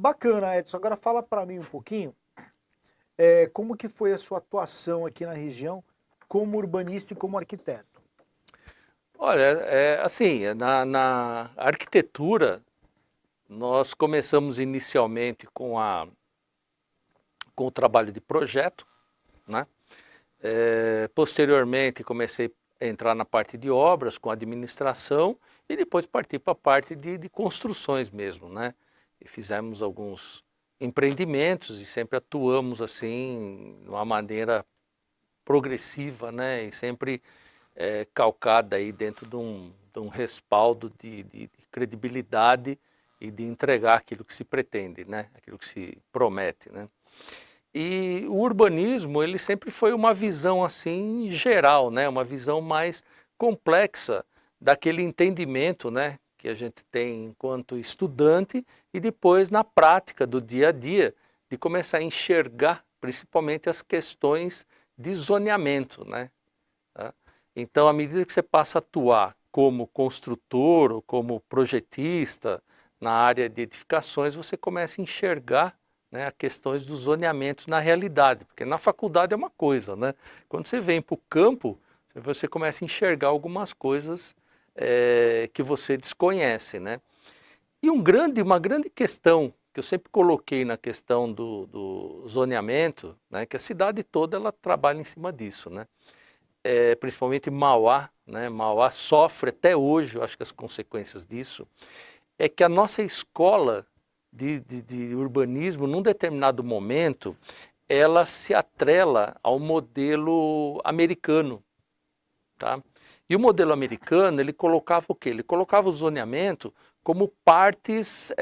Bacana, Edson. Agora fala para mim um pouquinho, como que foi a sua atuação aqui na região como urbanista e como arquiteto? Olha, assim, na arquitetura, nós começamos inicialmente com o trabalho de projeto, né? Posteriormente, comecei a entrar na parte de obras, com administração, e depois parti para a parte de construções mesmo, né? E fizemos alguns empreendimentos e sempre atuamos assim, de uma maneira progressiva, né? E sempre calcada aí dentro de um respaldo de credibilidade e de entregar aquilo que se pretende, né? Aquilo que se promete, né? E o urbanismo, ele sempre foi uma visão assim geral, né? Uma visão mais complexa daquele entendimento, né? Que a gente tem enquanto estudante e depois na prática do dia a dia, de começar a enxergar principalmente as questões de zoneamento, né? Tá? Então, à medida que você passa a atuar como construtor ou como projetista na área de edificações, você começa a enxergar, né, as questões dos zoneamentos na realidade, porque na faculdade é uma coisa, né? Quando você vem para o campo, você começa a enxergar algumas coisas que você desconhece, né? E uma grande questão que eu sempre coloquei na questão do zoneamento, né, que a cidade toda ela trabalha em cima disso, né? Principalmente Mauá, né? Mauá sofre até hoje, eu acho que as consequências disso, é que a nossa escola de urbanismo, num determinado momento, ela se atrela ao modelo americano, tá? E o modelo americano, ele colocava o quê? Ele colocava o zoneamento como partes,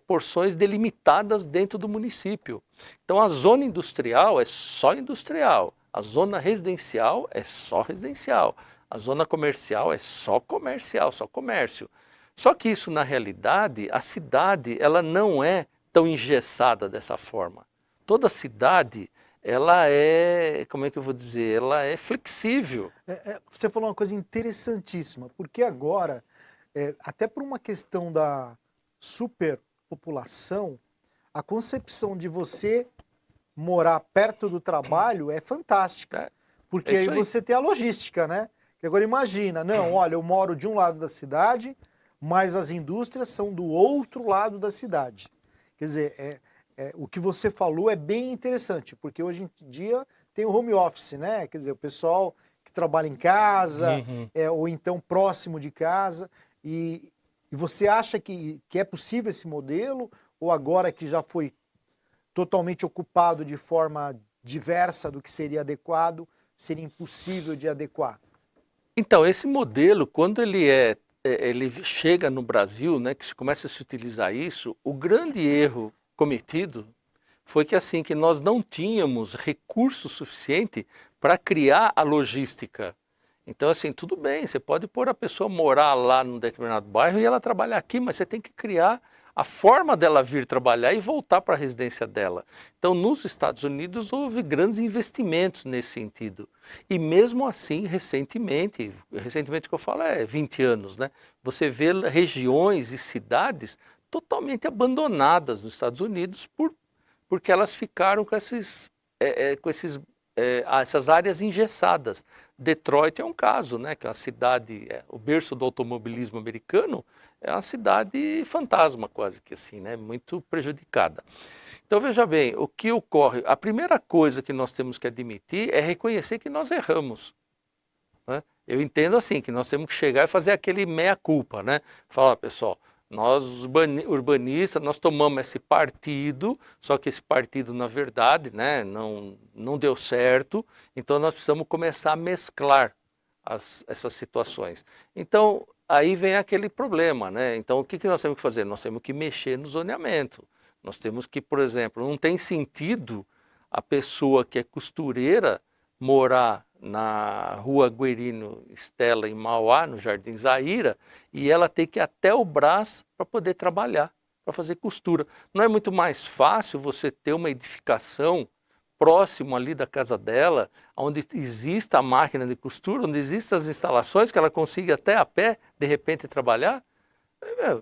porções delimitadas dentro do município. Então a zona industrial é só industrial, a zona residencial é só residencial, a zona comercial é só comercial, só comércio. Só que isso, na realidade, a cidade ela não é tão engessada dessa forma. Toda cidade, ela é, como é que eu vou dizer, ela é flexível. Você falou uma coisa interessantíssima, porque agora, até por uma questão da superpopulação, a concepção de você morar perto do trabalho é fantástica, É, é porque aí isso aí. você tem a logística, né? Que agora imagina, não, olha, eu moro de um lado da cidade, mas as indústrias são do outro lado da cidade. Quer dizer, o que você falou é bem interessante, porque hoje em dia tem o home office, né? Quer dizer, o pessoal que trabalha em casa, Uhum. ou então próximo de casa, e você acha que é possível esse modelo, ou agora que já foi totalmente ocupado de forma diversa do que seria adequado, seria impossível de adequar? Então, esse modelo, quando ele chega no Brasil, né, que se começa a se utilizar isso, o grande erro cometido foi que assim que nós não tínhamos recurso suficiente para criar a logística. Então, assim, tudo bem, você pode pôr a pessoa morar lá num determinado bairro e ela trabalhar aqui, mas você tem que criar a forma dela vir trabalhar e voltar para a residência dela. Então, nos Estados Unidos houve grandes investimentos nesse sentido. E mesmo assim, recentemente que eu falo é 20 anos, né? Você vê regiões e cidades totalmente abandonadas nos Estados Unidos porque elas ficaram com essas áreas engessadas. Detroit é um caso, né, que é uma cidade, o berço do automobilismo americano, é uma cidade fantasma quase que assim, né, muito prejudicada. Então veja bem, o que ocorre, a primeira coisa que nós temos que admitir é reconhecer que nós erramos, né? Eu entendo assim, que nós temos que chegar e fazer aquele meia-culpa, né? Falar, pessoal, nós urbanistas, nós tomamos esse partido, só que esse partido, na verdade, né, não deu certo, então nós precisamos começar a mesclar essas situações. Então, aí vem aquele problema, né? Então, o que nós temos que fazer? Nós temos que mexer no zoneamento. Nós temos que, por exemplo, não tem sentido a pessoa que é costureira morar na rua Guerino Estela, em Mauá, no Jardim Zaira, e ela tem que ir até o Brás para poder trabalhar, para fazer costura. Não é muito mais fácil você ter uma edificação próximo ali da casa dela, onde exista a máquina de costura, onde existam as instalações, que ela consiga até a pé, de repente, trabalhar?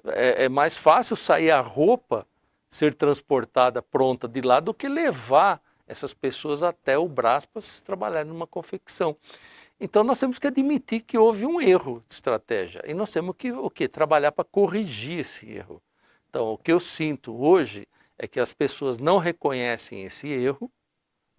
É mais fácil sair a roupa ser transportada pronta de lá do que levar essas pessoas até o Brás para trabalhar numa confecção. Então nós temos que admitir que houve um erro de estratégia e nós temos que o quê? Trabalhar para corrigir esse erro. Então o que eu sinto hoje é que as pessoas não reconhecem esse erro,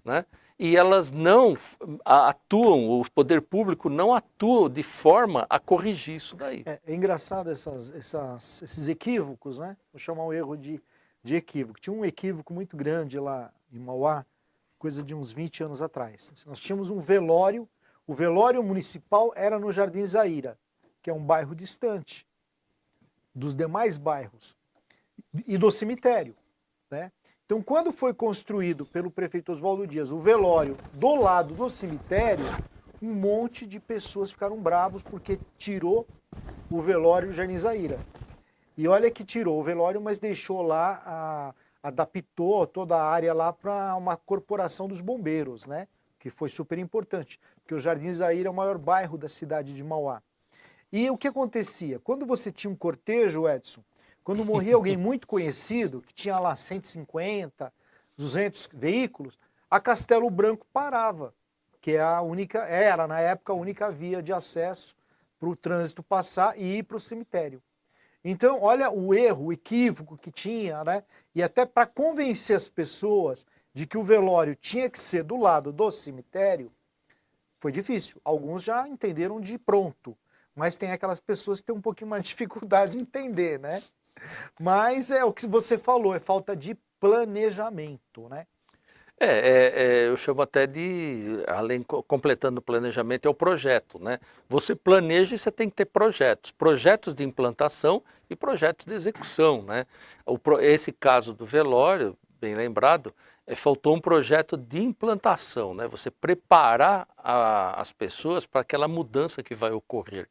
né? E elas não atuam, o poder público não atua de forma a corrigir isso daí. É engraçado esses equívocos, né? Vou chamar o erro de equívoco. Tinha um equívoco muito grande lá em Mauá, coisa de uns 20 anos atrás. Nós tínhamos um velório, o velório municipal era no Jardim Zaira, que é um bairro distante dos demais bairros, e do cemitério, né? Então, quando foi construído pelo prefeito Oswaldo Dias o velório do lado do cemitério, um monte de pessoas ficaram bravos porque tirou o velório do Jardim Zaira. E olha que tirou o velório, mas deixou lá, adaptou toda a área lá para uma corporação dos bombeiros, né? Que foi super importante, porque o Jardim Zaira é o maior bairro da cidade de Mauá. E o que acontecia? Quando você tinha um cortejo, Edson, quando morria alguém muito conhecido, que tinha lá 150, 200 veículos, a Castelo Branco parava, que é era na época a única via de acesso para o trânsito passar e ir para o cemitério. Então, olha o erro, o equívoco que tinha, né? E até para convencer as pessoas de que o velório tinha que ser do lado do cemitério, foi difícil. Alguns já entenderam de pronto, mas tem aquelas pessoas que têm um pouquinho mais de dificuldade de entender, né? Mas é o que você falou, é falta de planejamento, né? Eu chamo até de, completando o planejamento, é o projeto, né? Você planeja e você tem que ter projetos, projetos de implantação e projetos de execução, né? Esse caso do velório, bem lembrado, faltou um projeto de implantação, né? Você preparar as pessoas para aquela mudança que vai ocorrer.